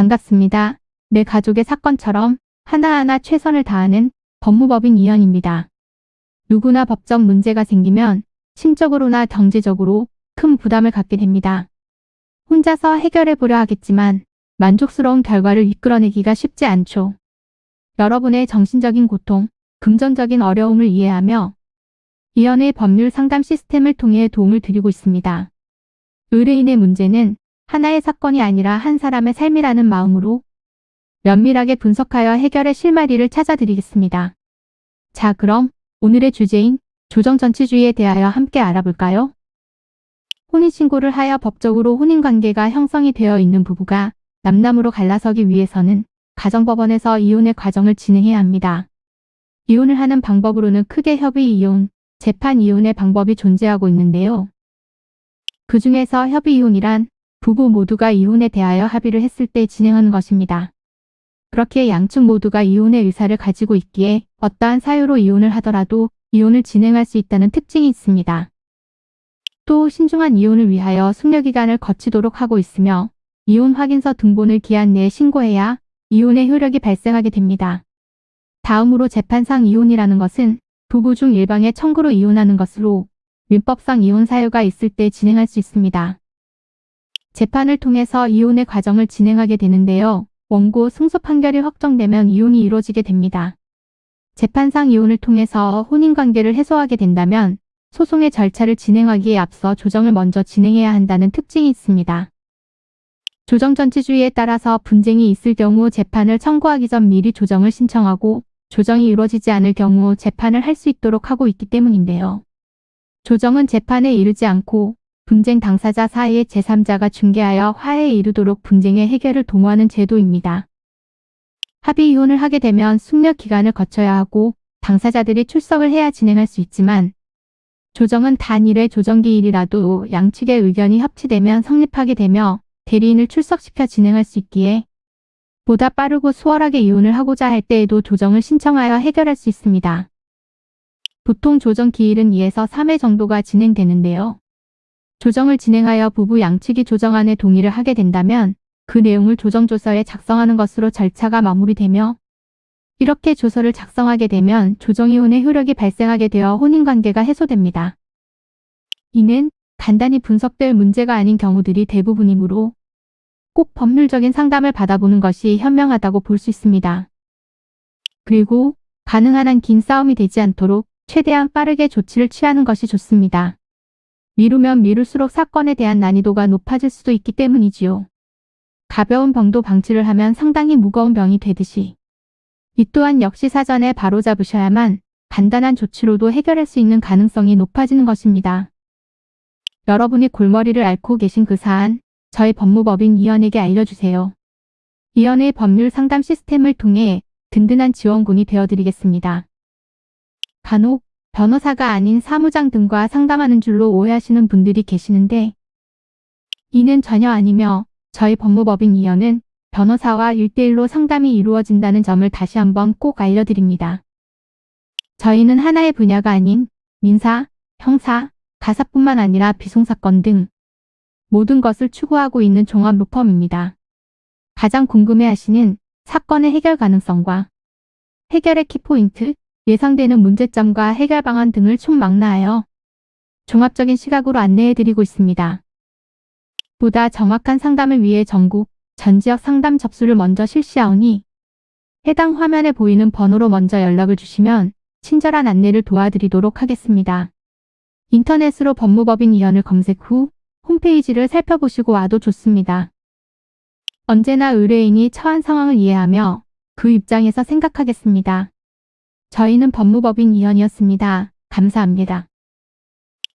반갑습니다. 내 가족의 사건처럼 하나하나 최선을 다하는 법무법인 이현입니다. 누구나 법적 문제가 생기면 심적으로나 경제적으로 큰 부담을 갖게 됩니다. 혼자서 해결해 보려 하겠지만 만족스러운 결과를 이끌어내기가 쉽지 않죠. 여러분의 정신적인 고통, 금전적인 어려움을 이해하며 이현의 법률 상담 시스템을 통해 도움을 드리고 있습니다. 의뢰인의 문제는 하나의 사건이 아니라 한 사람의 삶이라는 마음으로 면밀하게 분석하여 해결의 실마리를 찾아드리겠습니다. 자, 그럼 오늘의 주제인 조정전치주의에 대하여 함께 알아볼까요? 혼인신고를 하여 법적으로 혼인관계가 형성이 되어 있는 부부가 남남으로 갈라서기 위해서는 가정법원에서 이혼의 과정을 진행해야 합니다. 이혼을 하는 방법으로는 크게 협의이혼, 재판이혼의 방법이 존재하고 있는데요. 그 중에서 협의이혼이란 부부 모두가 이혼에 대하여 합의를 했을 때 진행하는 것입니다. 그렇게 양측 모두가 이혼의 의사를 가지고 있기에 어떠한 사유로 이혼을 하더라도 이혼을 진행할 수 있다는 특징이 있습니다. 또 신중한 이혼을 위하여 숙려기간을 거치도록 하고 있으며 이혼 확인서 등본을 기한 내에 신고해야 이혼의 효력이 발생하게 됩니다. 다음으로 재판상 이혼이라는 것은 부부 중 일방의 청구로 이혼하는 것으로 민법상 이혼 사유가 있을 때 진행할 수 있습니다. 재판을 통해서 이혼의 과정을 진행하게 되는데요. 원고 승소 판결이 확정되면 이혼이 이루어지게 됩니다. 재판상 이혼을 통해서 혼인관계를 해소하게 된다면 소송의 절차를 진행하기에 앞서 조정을 먼저 진행해야 한다는 특징이 있습니다. 조정전치주의에 따라서 분쟁이 있을 경우 재판을 청구하기 전 미리 조정을 신청하고 조정이 이루어지지 않을 경우 재판을 할 수 있도록 하고 있기 때문인데요. 조정은 재판에 이르지 않고 분쟁 당사자 사이의 제3자가 중개하여 화해에 이르도록 분쟁의 해결을 도모하는 제도입니다. 합의 이혼을 하게 되면 숙려 기간을 거쳐야 하고 당사자들이 출석을 해야 진행할 수 있지만 조정은 단 1회 조정기일이라도 양측의 의견이 합치되면 성립하게 되며 대리인을 출석시켜 진행할 수 있기에 보다 빠르고 수월하게 이혼을 하고자 할 때에도 조정을 신청하여 해결할 수 있습니다. 보통 조정 기일은 2에서 3회 정도가 진행되는데요. 조정을 진행하여 부부 양측이 조정안에 동의를 하게 된다면 그 내용을 조정조서에 작성하는 것으로 절차가 마무리되며 이렇게 조서를 작성하게 되면 조정이혼의 효력이 발생하게 되어 혼인관계가 해소됩니다. 이는 간단히 분석될 문제가 아닌 경우들이 대부분이므로 꼭 법률적인 상담을 받아보는 것이 현명하다고 볼 수 있습니다. 그리고 가능한 한 긴 싸움이 되지 않도록 최대한 빠르게 조치를 취하는 것이 좋습니다. 미루면 미룰수록 사건에 대한 난이도가 높아질 수도 있기 때문이지요. 가벼운 병도 방치를 하면 상당히 무거운 병이 되듯이 이 또한 역시 사전에 바로잡으셔야만 간단한 조치로도 해결할 수 있는 가능성이 높아지는 것입니다. 여러분이 골머리를 앓고 계신 그 사안, 저희 법무법인 이현에게 알려주세요. 이현의 법률 상담 시스템을 통해 든든한 지원군이 되어드리겠습니다. 간혹 변호사가 아닌 사무장 등과 상담하는 줄로 오해하시는 분들이 계시는데 이는 전혀 아니며 저희 법무법인 이현은 변호사와 1대1로 상담이 이루어진다는 점을 다시 한번 꼭 알려드립니다. 저희는 하나의 분야가 아닌 민사, 형사, 가사뿐만 아니라 비송사건 등 모든 것을 추구하고 있는 종합 로펌입니다. 가장 궁금해하시는 사건의 해결 가능성과 해결의 키포인트, 예상되는 문제점과 해결 방안 등을 총망라하여 종합적인 시각으로 안내해드리고 있습니다. 보다 정확한 상담을 위해 전국, 전 지역 상담 접수를 먼저 실시하오니 해당 화면에 보이는 번호로 먼저 연락을 주시면 친절한 안내를 도와드리도록 하겠습니다. 인터넷으로 법무법인 이현을 검색 후 홈페이지를 살펴보시고 와도 좋습니다. 언제나 의뢰인이 처한 상황을 이해하며 그 입장에서 생각하겠습니다. 저희는 법무법인 이현이었습니다. 감사합니다.